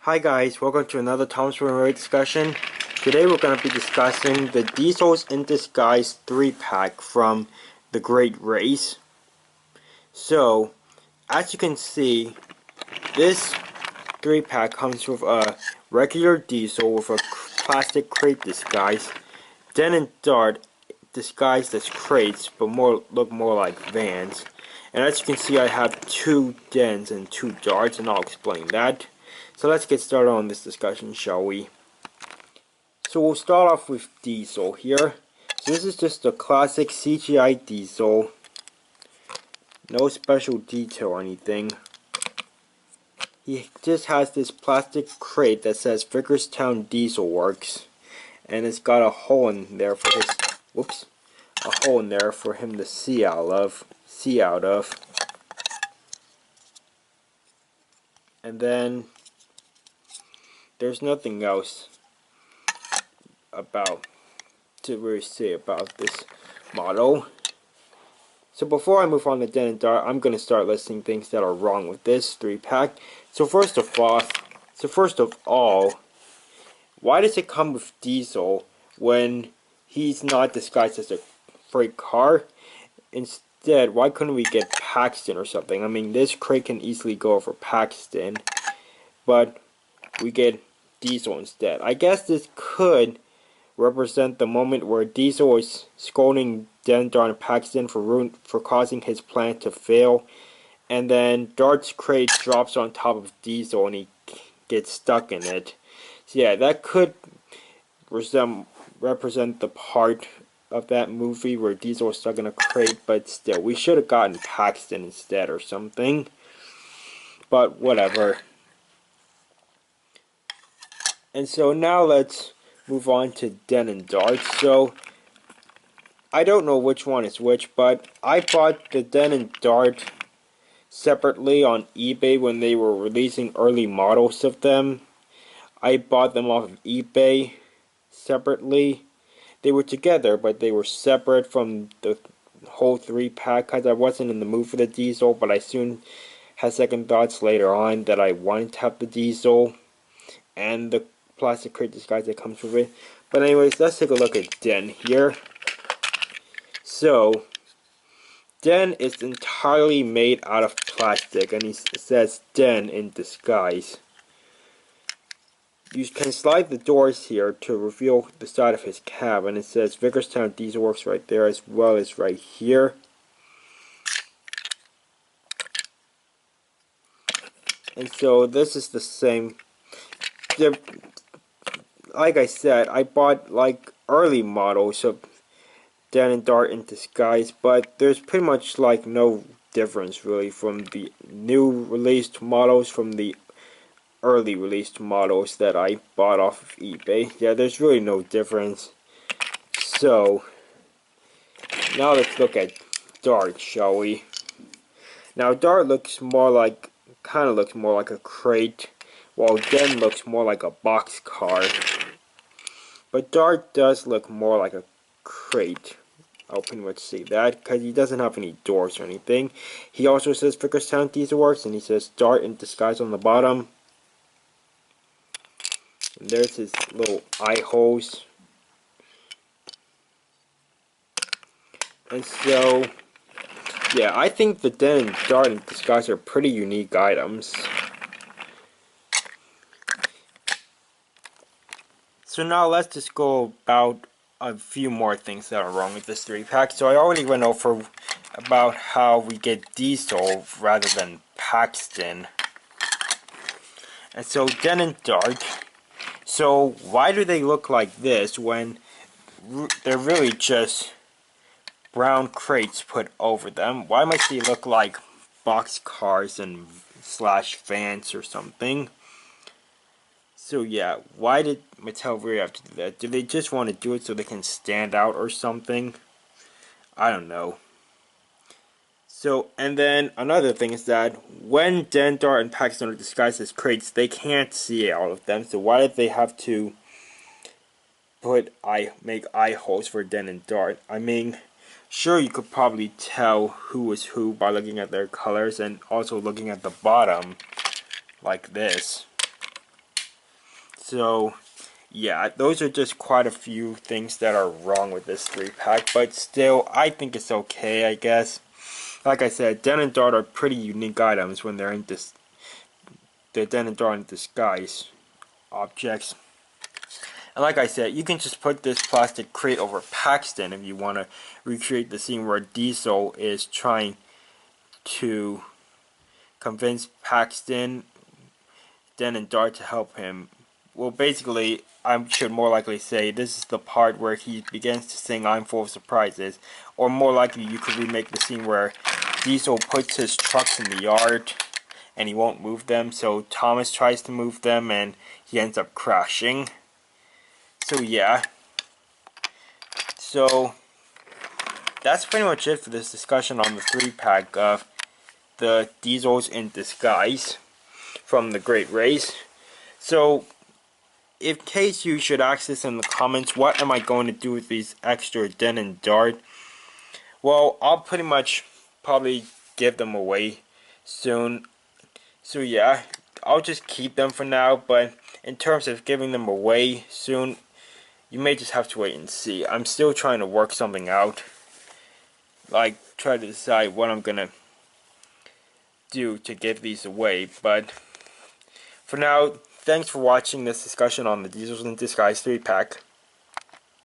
Hi guys, welcome to another Tom's Rare discussion. Today we're going to be discussing the Diesels in Disguise 3-pack from The Great Race. So, as you can see, this 3-pack comes with a regular Diesel with a plastic crate disguise, Den and Dart disguised as crates but look more like vans. And as you can see, I have 2 Dens and 2 Darts, and I'll explain that. So let's get started on this discussion, shall we? So we'll start off with Diesel here. So this is just a classic CGI Diesel. No special detail or anything. He just has this plastic crate that says Vickerstown Diesel Works. And it's got a hole in there for his a hole in there for him to see out of. And then there's nothing else to really say about this model. So before I move on to Den and Dart, I'm going to start listing things that are wrong with this 3-pack. So first of all, why does it come with Diesel when he's not disguised as a freight car? Instead, why couldn't we get Paxton or something? I mean, this crate can easily go over Paxton, but we get Diesel instead. I guess this could represent the moment where Diesel is scolding Den, Dart, and Paxton for causing his plan to fail, and then Dart's crate drops on top of Diesel and he gets stuck in it. So yeah, that could represent the part of that movie where Diesel was stuck in a crate, but still, we should have gotten Paxton instead or something. But whatever. And so now let's move on to Den and Dart. So I don't know which one is which, but I bought the Den and Dart separately on eBay when they were releasing early models of them. I bought them off of eBay separately. They were together, but they were separate from the whole 3-pack because I wasn't in the mood for the Diesel, but I soon had second thoughts later on that I wanted to have the Diesel and the plastic crate disguise that comes with it. But anyways, let's take a look at Den here. So, Den is entirely made out of plastic, and it says Den in Disguise. You can slide the doors here to reveal the side of his cab, and it says Vickerstown Diesel Works right there, as well as right here. And so this is the same. Like I said, I bought like early models of Den and Dart in Disguise, but there's pretty much like no difference really from the new released models from the early released models that I bought off of eBay. Yeah, there's really no difference. So now let's look at Dart, shall we? Now Dart kind of looks more like a crate, while Den looks more like a box car. But Dart does look more like a crate. I'll pretty much say that, because he doesn't have any doors or anything. He also says Vickerstown Diesel Works, and he says Dart in Disguise on the bottom. And there's his little eye holes. And so, yeah, I think the Den and Dart in Disguise are pretty unique items. So now let's just go about a few more things that are wrong with this 3-pack. So I already went over about how we get Diesel rather than Paxton. And so Den and Dart. So why do they look like this when they're really just brown crates put over them? Why might they look like box cars and slash vans or something? So yeah, why did Mattel really have to do that? Do they just want to do it so they can stand out or something? I don't know. So, and then another thing is that when Den, Dart, and Paxton are disguised as crates, they can't see all of them. So why did they have to make eye holes for Den and Dart? I mean, sure, you could probably tell who was who by looking at their colors and also looking at the bottom, like this. So yeah, those are just quite a few things that are wrong with this 3-pack, but still, I think it's okay, I guess. Like I said, Den and Dart are pretty unique items when they're in this. The Den and Dart in disguise objects. And like I said, you can just put this plastic crate over Paxton if you want to recreate the scene where Diesel is trying to convince Paxton, Den and Dart to help him. Well, basically, I should more likely say this is the part where he begins to sing I'm Full of Surprises. Or more likely, you could remake the scene where Diesel puts his trucks in the yard and he won't move them. So Thomas tries to move them and he ends up crashing. So yeah. So that's pretty much it for this discussion on the 3-pack of the Diesels in Disguise from the Great Race. So, in case you should ask this in the comments, what am I going to do with these extra Den and Dart? Well, I'll pretty much probably give them away soon. So yeah, I'll just keep them for now, but in terms of giving them away soon, you may just have to wait and see. I'm still trying to work something out. Like, try to decide what I'm gonna do to give these away, but for now, thanks for watching this discussion on the Diesels in Disguise 3-pack.